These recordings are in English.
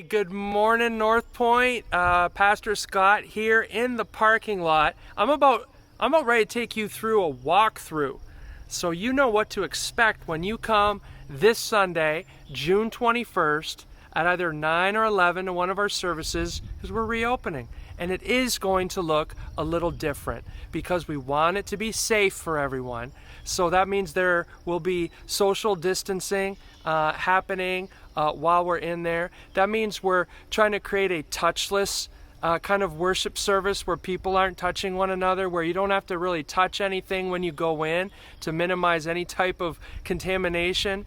Good morning, North Point. Pastor Scott here in the parking lot. I'm about ready to take you through a walkthrough, so you know what to expect when you come this Sunday, June 21st, at either 9 or 11 to one of our services, because we're reopening. And it is going to look a little different because we want it to be safe for everyone. So that means there will be social distancing happening while we're in there. That means we're trying to create a touchless kind of worship service where people aren't touching one another, where you don't have to really touch anything when you go in to minimize any type of contamination.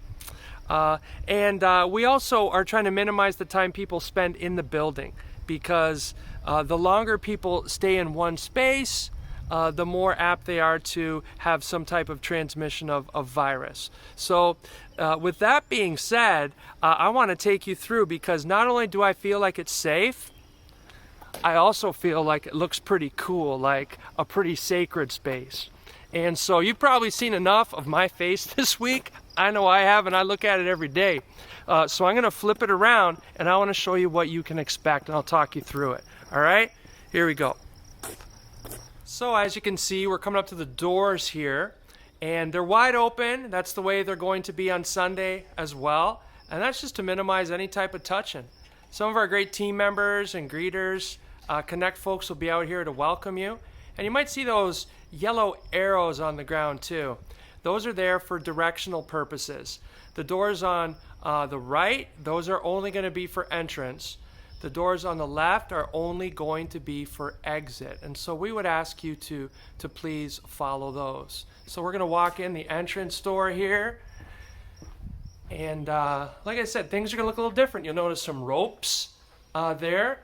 And we also are trying to minimize the time people spend in the building, because the longer people stay in one space, the more apt they are to have some type of transmission of virus. So with that being said, I want to take you through, because not only do I feel like it's safe, I also feel like it looks pretty cool, like a pretty sacred space. And so you've probably seen enough of my face this week. I know I have, and I look at it every day. So I'm going to flip it around, and I want to show you what you can expect, and I'll talk you through it. All right, here we go. So as you can see, we're coming up to the doors here, and they're wide open. That's the way they're going to be on Sunday as well, and that's just to minimize any type of touching. Some of our great team members and greeters, Connect folks will be out here to welcome you, and you might see those yellow arrows on the ground too. Those are there for directional purposes. The doors on the right, those are only going to be for entrance. The doors on the left are only going to be for exit. And so we would ask you to please follow those. So we're going to walk in the entrance door here. And like I said, things are going to look a little different. You'll notice some ropes there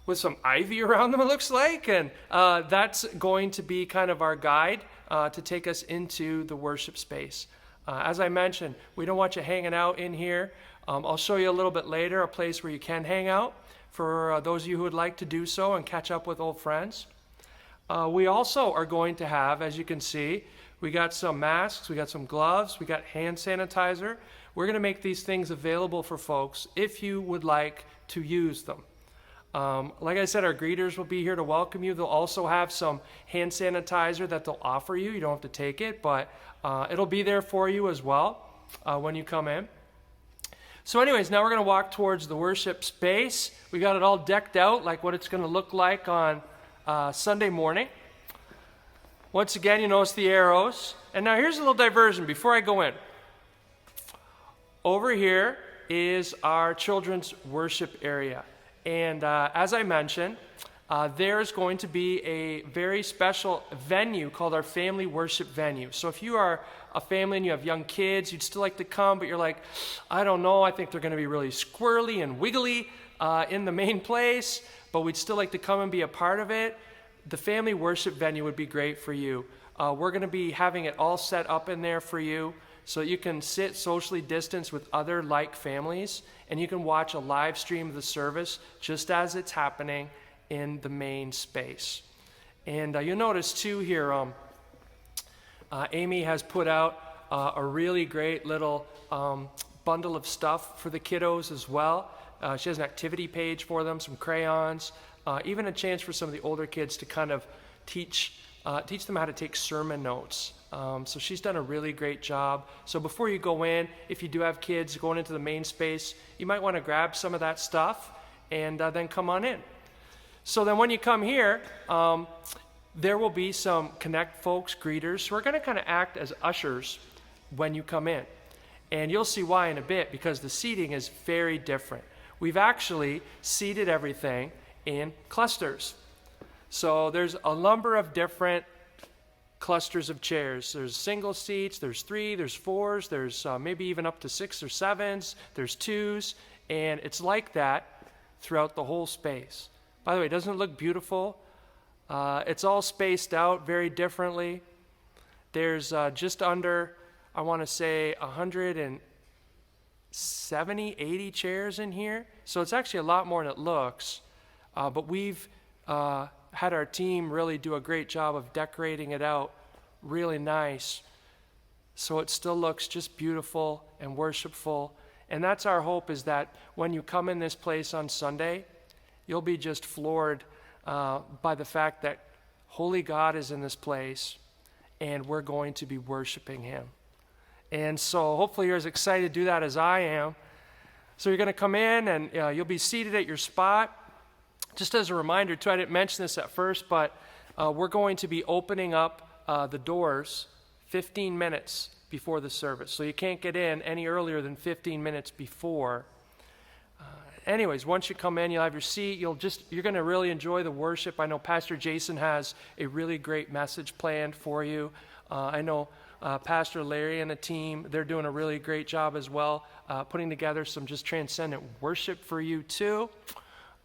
with some ivy around them, it looks like. And that's going to be kind of our guide to take us into the worship space. As I mentioned, we don't want you hanging out in here. I'll show you a little bit later a place where you can hang out for those of you who would like to do so and catch up with old friends. We also are going to have, as you can see, we got some masks, we got some gloves, we got hand sanitizer. We're going to make these things available for folks if you would like to use them. Like I said, our greeters will be here to welcome you. They'll also have some hand sanitizer that they'll offer you. You don't have to take it, but it'll be there for you as well when you come in. So anyways, now we're going to walk towards the worship space. We got it all decked out like what it's going to look like on Sunday morning. Once again, you notice the arrows. And now here's a little diversion before I go in. Over here is our children's worship area. And as I mentioned, there's going to be a very special venue called our family worship venue. So if you are a family and you have young kids, you'd still like to come, but you're like, I don't know, I think they're going to be really squirrely and wiggly in the main place, but we'd still like to come and be a part of it. The family worship venue would be great for you. We're going to be having it all set up in there for you so that you can sit socially distanced with other like families, and you can watch a live stream of the service just as it's happening in the main space. And you'll notice too here, Amy has put out a really great little bundle of stuff for the kiddos as well. She has an activity page for them, some crayons, even a chance for some of the older kids to kind of teach them how to take sermon notes. So she's done a really great job. So before you go in, if you do have kids going into the main space, you might want to grab some of that stuff and then come on in. So then when you come here, there will be some Connect folks, greeters, who are going to kind of act as ushers when you come in. And you'll see why in a bit, because the seating is very different. We've actually seated everything in clusters. So there's a number of different clusters of chairs. There's single seats, there's 3, there's 4s, there's maybe even up to 6 or 7s, there's 2s, and it's like that throughout the whole space. By the way, doesn't it look beautiful? It's all spaced out very differently. There's just under, I want to say, 170, 80 chairs in here. So it's actually a lot more than it looks. But we've had our team really do a great job of decorating it out really nice, so it still looks just beautiful and worshipful. And that's our hope, is that when you come in this place on Sunday, you'll be just floored by the fact that Holy God is in this place, and we're going to be worshiping him. And so hopefully you're as excited to do that as I am. So you're going to come in, and you'll be seated at your spot. Just as a reminder, too, I didn't mention this at first, but we're going to be opening up the doors 15 minutes before the service. So you can't get in any earlier than 15 minutes before. Anyways, once you come in, you'll have your seat. You're going to really enjoy the worship. I know Pastor Jason has a really great message planned for you. I know Pastor Larry and the team, they're doing a really great job as well, putting together some just transcendent worship for you too.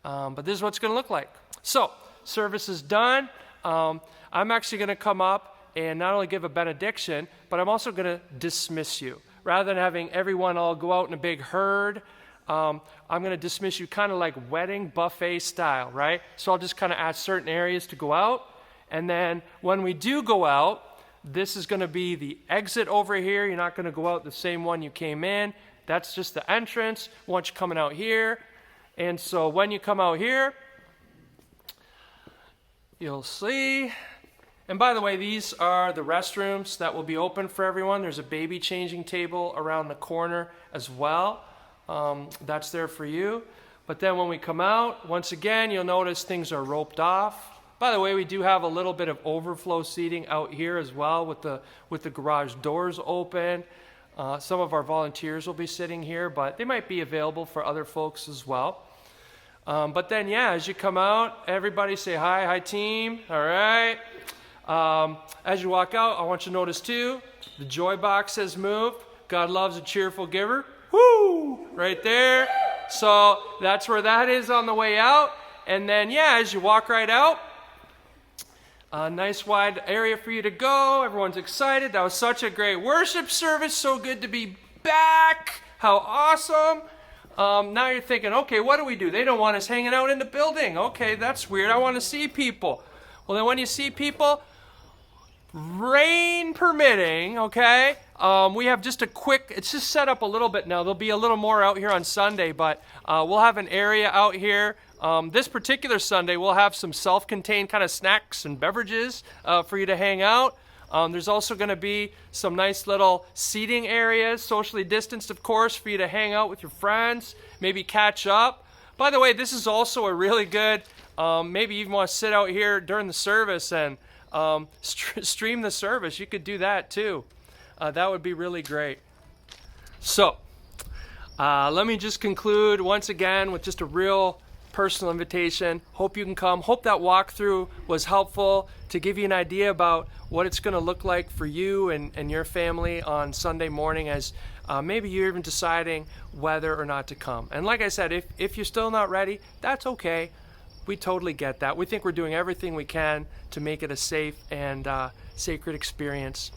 But this is what it's going to look like. So, service is done. I'm actually going to come up and not only give a benediction, but I'm also going to dismiss you. Rather than having everyone all go out in a big herd, I'm going to dismiss you kind of like wedding buffet style, right? So I'll just kind of ask certain areas to go out. And then when we do go out, this is going to be the exit over here. You're not going to go out the same one you came in. That's just the entrance. We want you coming out here. And so when you come out here, you'll see. And by the way, these are the restrooms that will be open for everyone. There's a baby changing table around the corner as well. That's there for you. But then when we come out, once again, you'll notice things are roped off. By the way, we do have a little bit of overflow seating out here as well with the garage doors open. Some of our volunteers will be sitting here, but they might be available for other folks as well. But then, yeah, as you come out, everybody say hi team, all right? As you walk out, I want you to notice too, the joy box has moved. God loves a cheerful giver. Woo! Right there. So that's where that is on the way out. And then, yeah, as you walk right out, a nice wide area for you to go. Everyone's excited. That was such a great worship service. So good to be back. How awesome. Now you're thinking, okay, what do we do? They don't want us hanging out in the building. Okay, that's weird. I want to see people. Well, then when you see people, rain permitting, okay, we have just it's just set up a little bit now. There'll be a little more out here on Sunday, but we'll have an area out here. This particular Sunday, we'll have some self-contained kind of snacks and beverages for you to hang out. There's also going to be some nice little seating areas, socially distanced, of course, for you to hang out with your friends, maybe catch up. By the way, this is also a really good, maybe you even want to sit out here during the service and stream the service. You could do that too. That would be really great. So, let me just conclude once again with just a real personal invitation. Hope you can come. Hope that walkthrough was helpful to give you an idea about what it's going to look like for you and your family on Sunday morning, as maybe you're even deciding whether or not to come. And like I said, if you're still not ready, that's okay. We totally get that. We think we're doing everything we can to make it a safe and sacred experience.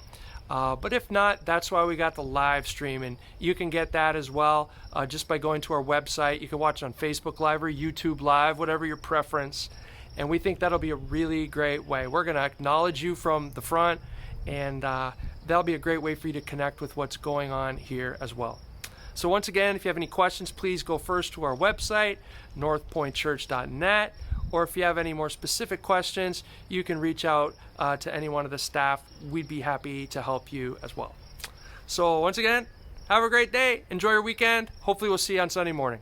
But if not, that's why we got the live stream, and you can get that as well just by going to our website. You can watch it on Facebook Live or YouTube Live, whatever your preference. And we think that'll be a really great way. We're going to acknowledge you from the front, and that'll be a great way for you to connect with what's going on here as well. So once again, if you have any questions, please go first to our website, northpointchurch.net. Or if you have any more specific questions, you can reach out to any one of the staff. We'd be happy to help you as well. So once again, have a great day. Enjoy your weekend. Hopefully we'll see you on Sunday morning.